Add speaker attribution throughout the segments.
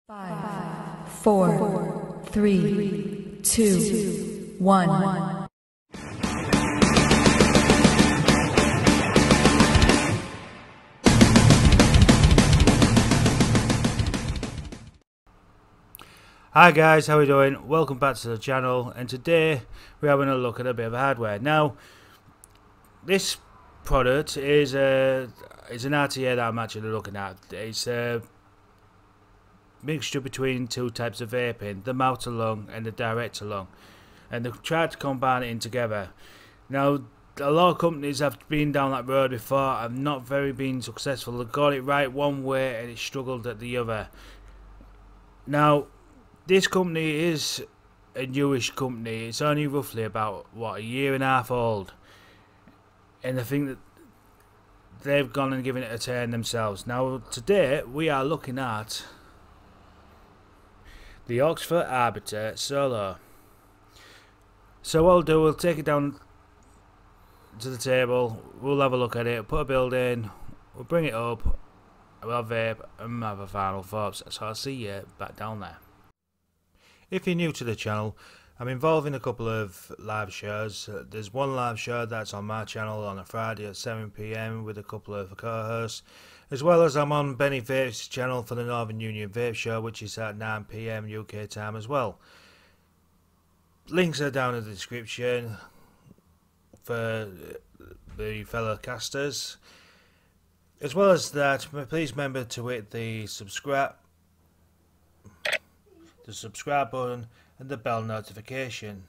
Speaker 1: 5, 4, 3, 2, 1.
Speaker 2: Hi guys, how are we doing? Welcome back to the channel, and today we're having a look at a bit of hardware. Now, this product is an RTA that I'm actually looking at. It's a mixture between two types of vaping, the mouth to lung and the direct to lung, and they've tried to combine it in together. Now, a lot of companies have been down that road before and not very been successful. They've got it right one way and it struggled at the other. Now, this company is a newish company. It's only roughly about, what, a year and a half old. And I think that they've gone and given it a turn themselves. Now, today, we are looking at the OXVA Arbiter Solo. So what we'll do, we'll take it down to the table, we'll have a look at it, put a build in, we'll bring it up, we'll vape, and have a final thoughts. So I'll see you back down there. If you're new to the channel, I'm involved in a couple of live shows. There's one live show that's on my channel on a Friday at 7 PM with a couple of co-hosts, as well as I'm on Benny Vape's channel for the Northern Union Vape Show, which is at 9 PM UK time as well. Links are down in the description for the fellow casters. As well as that, please remember to hit the subscribe button and the bell notification,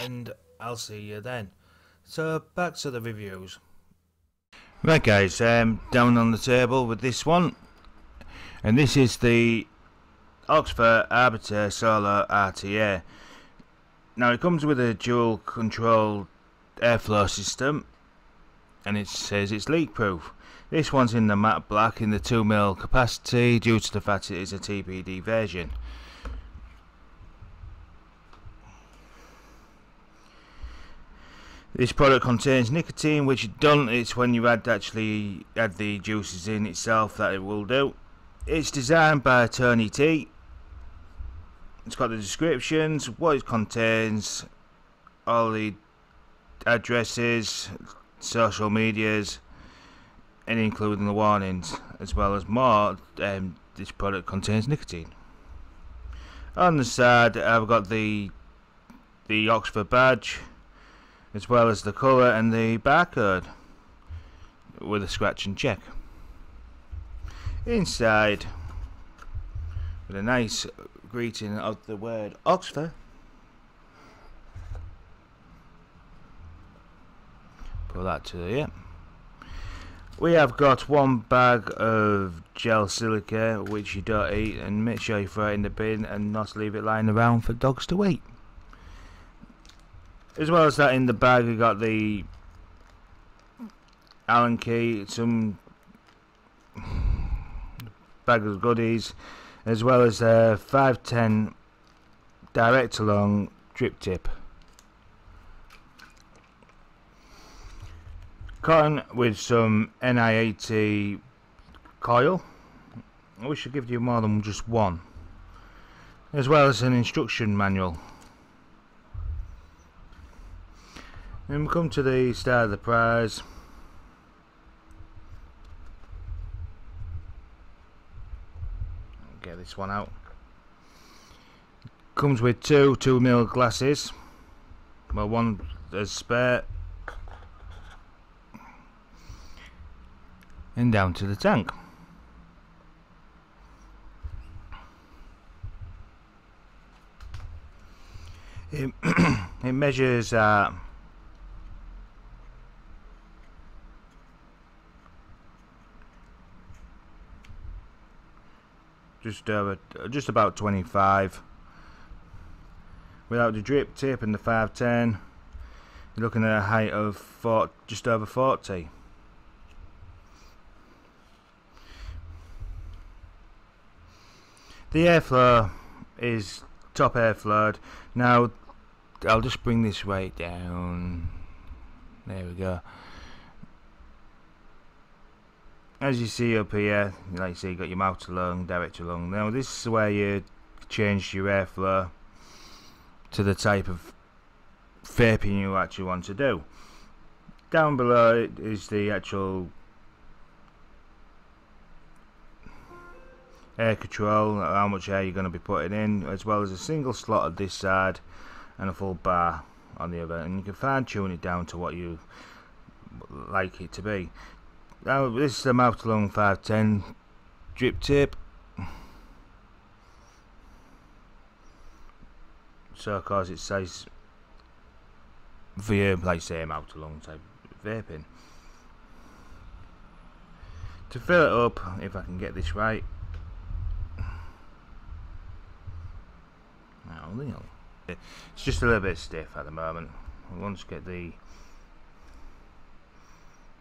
Speaker 2: and I'll see you then. So back to the reviews. Right guys, down on the table with this one, and this is the OXVA Arbiter Solo RTA. Now it comes with a dual control airflow system, and it says it's leak proof. This one's in the matte black in the 2mm capacity due to the fact it is a TPD version. This product contains nicotine, which it's when you actually add the juices in itself that it will do. It's designed by Tony T. It's got the descriptions, what it contains, all the addresses, social medias, and including the warnings, as well as more. This product contains nicotine. On the side, I've got the OXVA badge, as well as the colour and the barcode with a scratch and check. Inside, with a nice greeting of the word OXVA. Put that to the We have got one bag of gel silica, which you don't eat, and make sure you throw it in the bin and not leave it lying around for dogs to eat. As well as that, in the bag we got the Allen key, some bag of goodies, as well as a 510 direct along drip tip. Cotton with some NI80 coil. We should give you more than just one. As well as an instruction manual. Then we come to the start of the prize. Get this one out. Comes with two 2mm glasses. Well, one is spare. And down to the tank. It measures just about 25. Without the drip tip and the 510, you're looking at a height of just over 40. The airflow is top airflowed. Now I'll just bring this right down. There we go. as you see up here, like you see, you got your mouth to lung, direct to lung. Now this is where you change your airflow to the type of vaping you actually want to do. Down below it is the actual air control, how much air you're going to be putting in, as well as a single slot at this side and a full bar on the other, and you can fine tune it down to what you like it to be. Now this is the mouth to lung 510 drip tip, so of course it says for you, like say, mouth to lung type vaping. To fill it up, if I can get this right, it's just a little bit stiff at the moment. Once get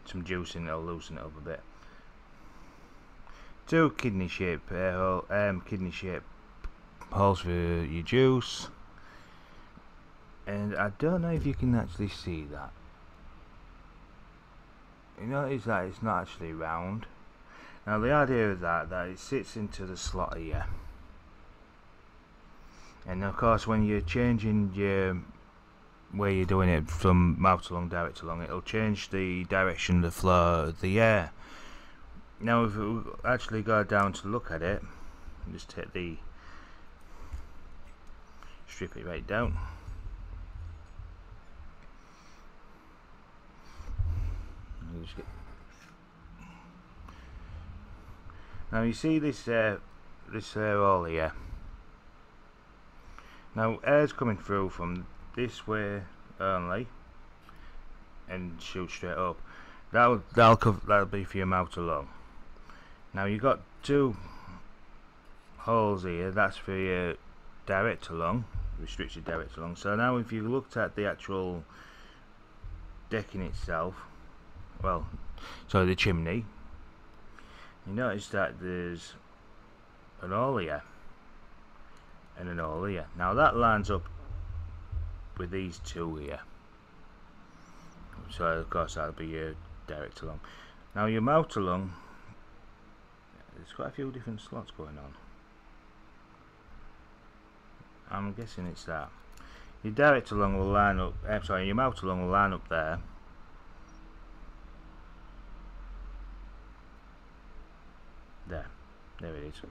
Speaker 2: some juice in, it'll loosen it up a bit. 2 kidney shaped holes for your juice, and I don't know if you can actually see that. You notice that it's not actually round. Now the idea of that it sits into the slot here, and of course when you're changing your where you're doing it from mouth to lung, direct to lung, it'll change the direction of the flow of the air. Now if we actually go down to look at it, just take the strip it right down. Now you see this hole here. Now air's coming through from this way only and shoot straight up. That'll be for your mouth to lung. Now you got 2 holes here. That's for your direct to lung, restricted direct to lung. So now if you looked at the actual decking itself, well, so the chimney, you notice that there's an hole here and an hole here. Now that lines up with these 2 here, so of course that'll be your direct to lung. Now your mouth to lung, there's quite a few different slots going on. I'm guessing it's that. Your direct to lung will line up, your mouth to lung will line up there. There it is.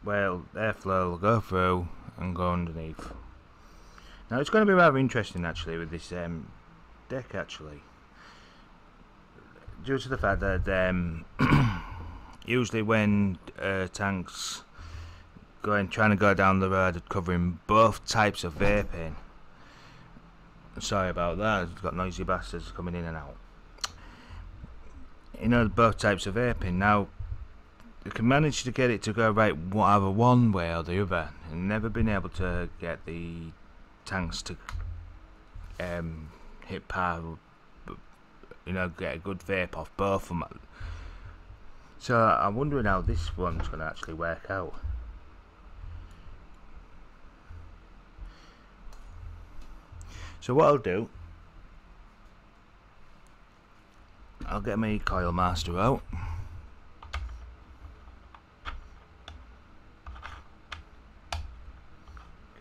Speaker 2: Well, airflow will go through and go underneath. Now it's going to be rather interesting actually with this deck actually, due to the fact that usually when tanks trying to go down the road covering both types of vaping, sorry about that, I've got noisy bastards coming in and out, you know, both types of vaping. Now you can manage to get it to go right either one way or the other, and never been able to get the tanks to hit par, you know, get a good vape off both of them. So I'm wondering how this one's going to actually work out. So what I'll do, I'll get my Coil Master out.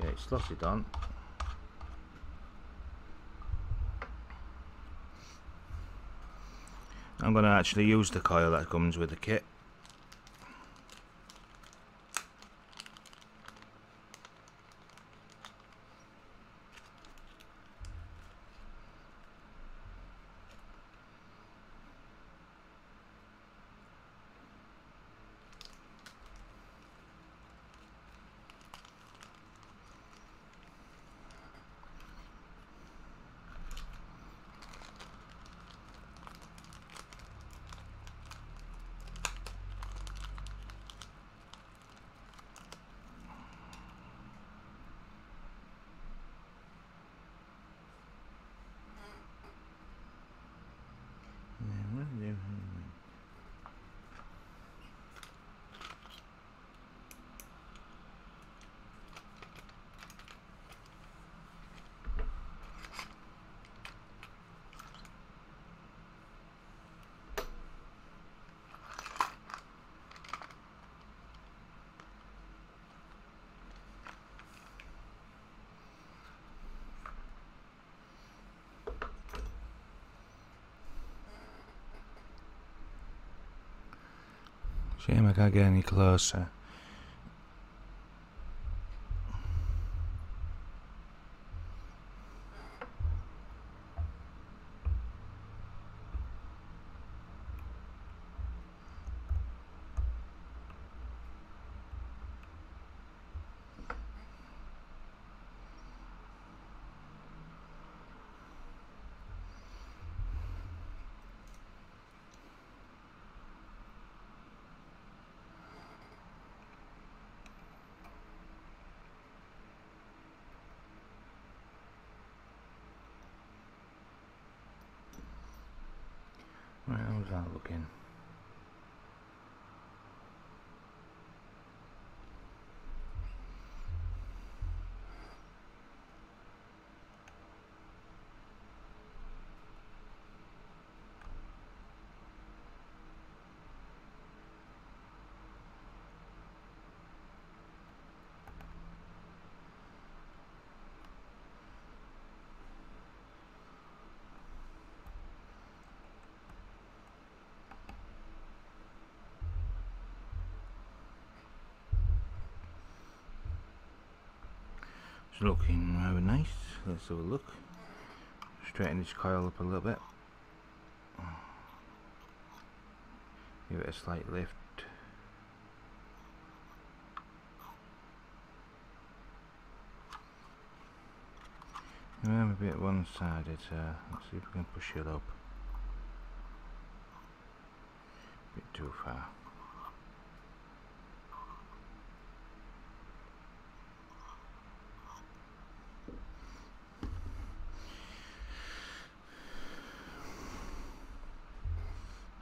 Speaker 2: Okay, slot it on. I'm going to actually use the coil that comes with the kit. Shame I can't get any closer. Right, how's that looking? It's looking rather nice. Let's have a look. Straighten this coil up a little bit. Give it a slight lift. I'm a bit one-sided, let's see if we can push it up. A bit too far.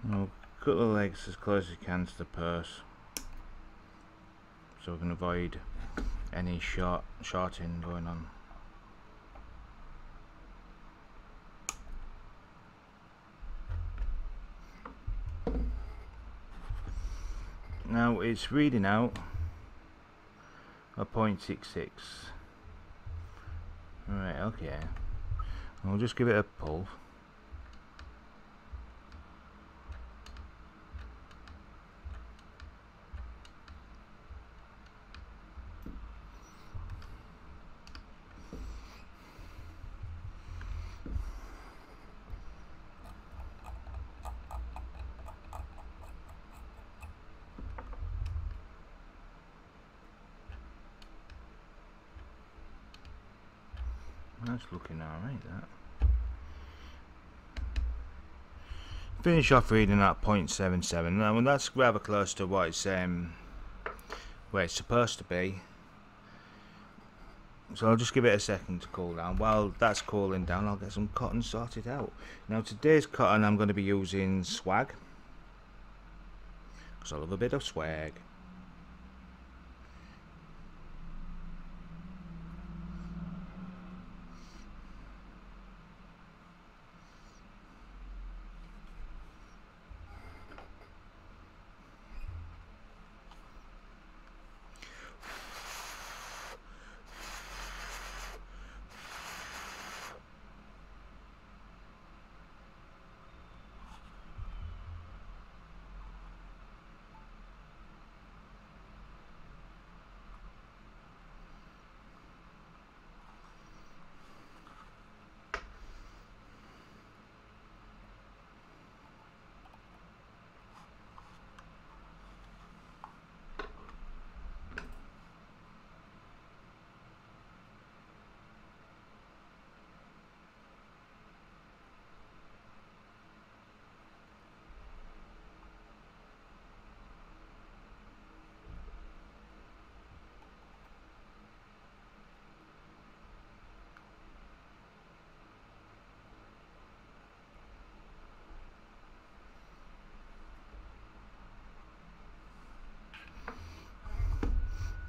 Speaker 2: Now, cut the legs as close as you can to the purse, so we can avoid any shorting going on. Now it's reading out a 0.66. Alright, okay. I'll just give it a pull. That's looking alright, that. Finish off reading at 0.77. Now, that's rather close to what it's where it's supposed to be. So I'll just give it a second to cool down. While that's cooling down, I'll get some cotton sorted out. Now, today's cotton I'm going to be using swag, because I love a bit of swag.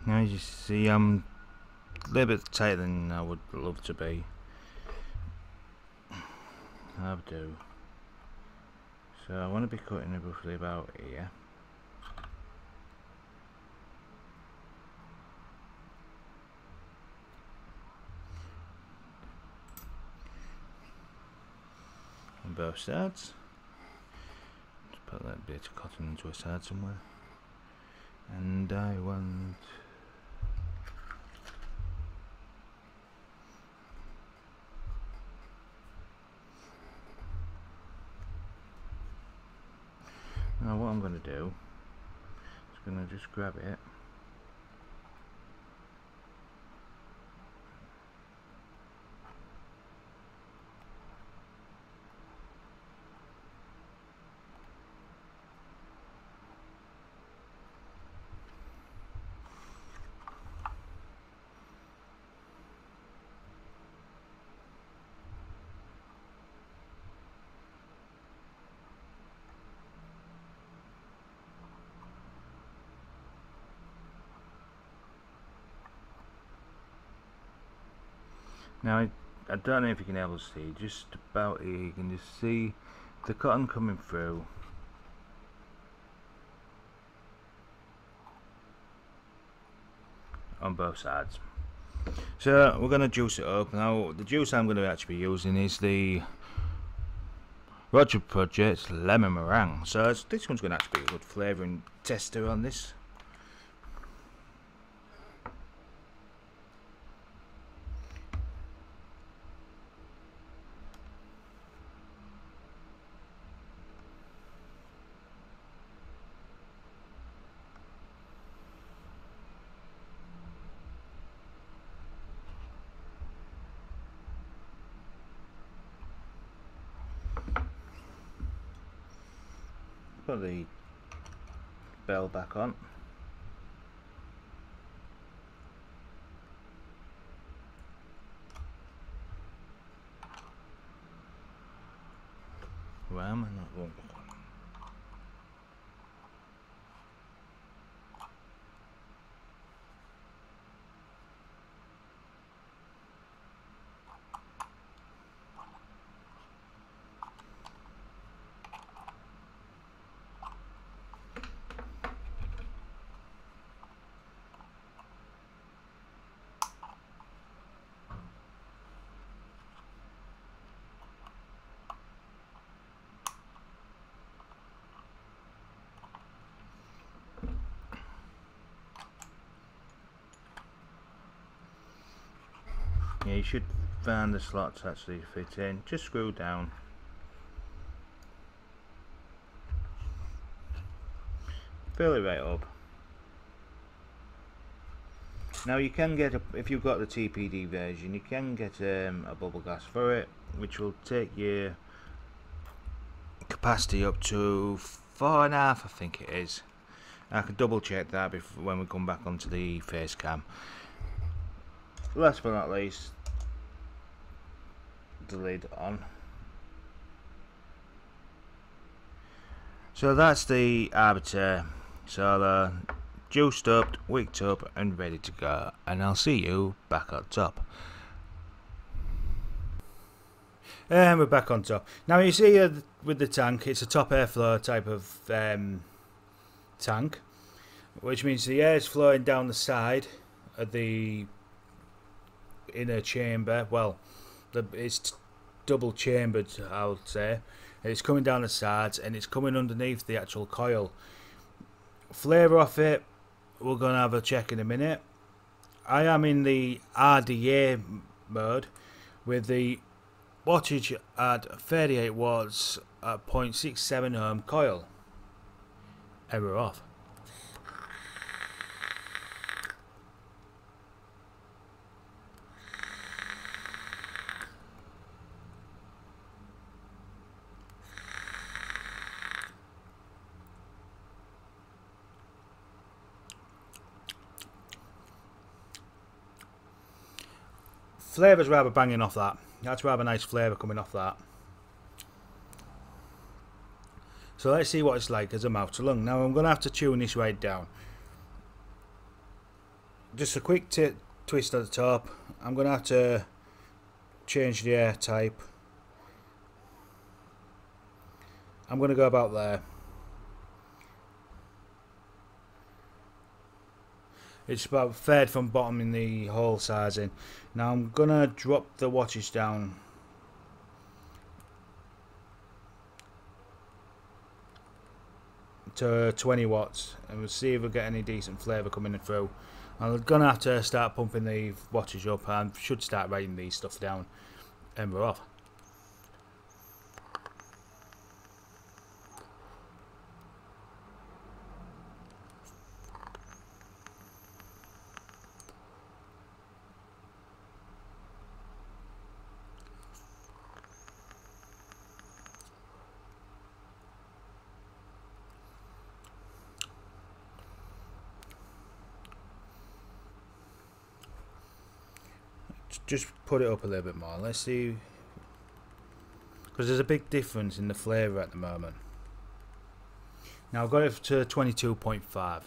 Speaker 2: Now, as you see, I'm a little bit tighter than I would love to be. I do. So I want to be cutting it roughly about here. On both sides. Just put that bit of cotton into a side somewhere. And I want now what I'm going to do is going to just grab it. Now I don't know if you can able to see, just about here you can just see the cotton coming through. On both sides. So we're going to juice it up. Now the juice I'm going to actually be using is the Roger Project Lemon Meringue. So this one's going to actually be a good flavouring tester on this. Put the bell back on. Why am I not going? Yeah, you should find the slots actually fit in. Just screw down. Fill it right up. Now you can get, if you've got the TPD version, you can get a bubble gas for it, which will take your capacity up to 4.5, I think it is. I can double check that before, when we come back onto the face cam. Last but not least, the lid on. So that's the Arbiter Solo, juiced up, wicked up and ready to go, and I'll see you back on top. And we're back on top. Now you see with the tank, it's a top airflow type of tank, which means the air is flowing down the side of the inner chamber. Well, it's double chambered, I would say. It's coming down the sides and it's coming underneath the actual coil. Flavour off it, we're going to have a check in a minute. I am in the RDA mode with the wattage at 38 watts at 0.67 ohm coil. Error off. Flavour's rather banging off that. That's rather nice flavour coming off that. So let's see what it's like as a mouth to lung. Now I'm going to have to tune this right down. Just a quick twist at the top. I'm going to have to change the air type. I'm going to go about there. It's about third from bottom in the hole sizing. Now I'm going to drop the wattage down. to 20 watts, and we'll see if we get any decent flavour coming through. I'm gonna have to start pumping the wattage up, and should start writing these stuff down, and we're off. Just put it up a little bit more. Let's see, because there's a big difference in the flavour at the moment. Now I've got it to 22.5.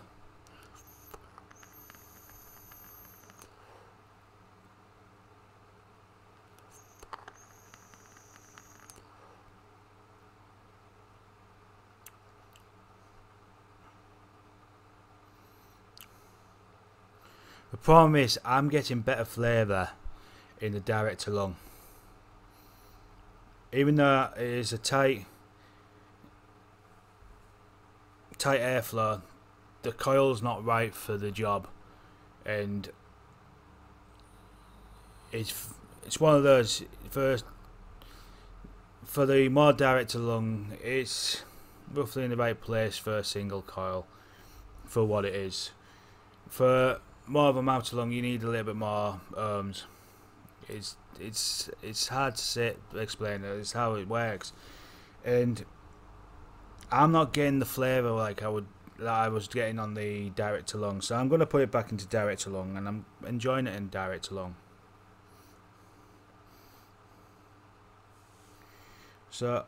Speaker 2: The problem is I'm getting better flavour in the direct to lung, even though it is a tight airflow. The coil's not right for the job, and it's one of those for the more direct to lung. It's roughly in the right place for a single coil for what it is. For more of a mouth to lung, you need a little bit more ohms. It's hard to explain it. It's how it works, and I'm not getting the flavour like I was getting on the direct to lung. So I'm going to put it back into direct to lung, and I'm enjoying it in direct to lung. So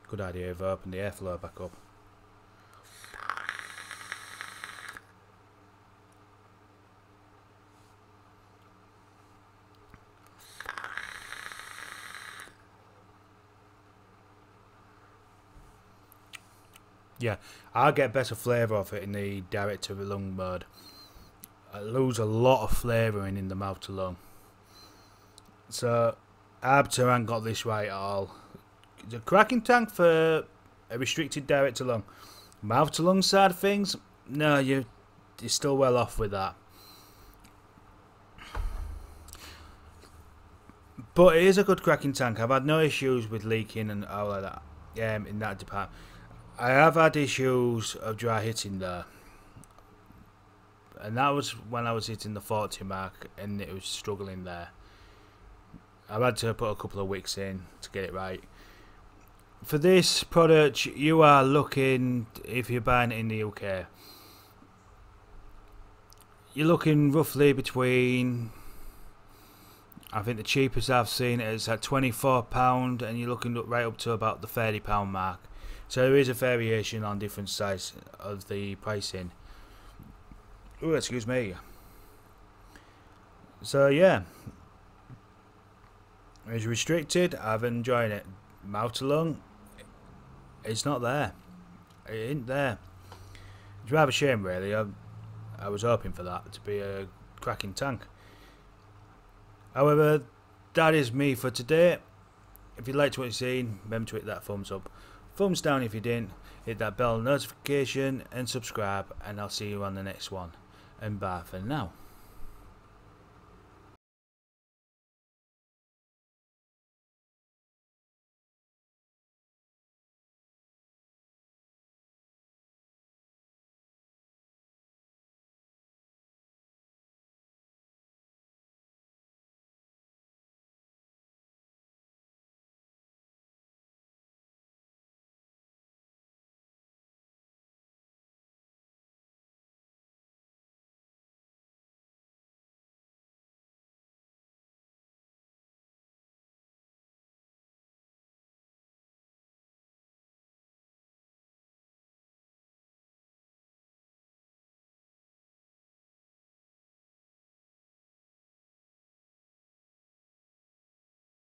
Speaker 2: good idea if I open the airflow back up. Yeah, I'll get better flavour off it in the direct to the lung mode. I lose a lot of flavour in the mouth to lung. So Arbiter ain't got this right at all. It's a cracking tank for a restricted direct to lung. Mouth to lung side of things, no, you're still well off with that. But it is a good cracking tank. I've had no issues with leaking and all of that in that department. I have had issues of dry hitting there, and that was when I was hitting the 40 mark and it was struggling there. I've had to put a couple of wicks in to get it right. For this product, you are looking, if you're buying it in the UK, you're looking roughly between, I think the cheapest I've seen is at £24, and you're looking right up to about the £30 mark. So there is a variation on different sides of the pricing. Oh, excuse me. So yeah, it's restricted. I've enjoyed it. Mouth to lung, it's not there. It ain't there. It's rather a shame, really. I was hoping for that to be a cracking tank. However, that is me for today. If you liked what you've seen, remember to hit that thumbs up. Thumbs down if you didn't. Hit that bell notification and subscribe, and I'll see you on the next one. And bye for now.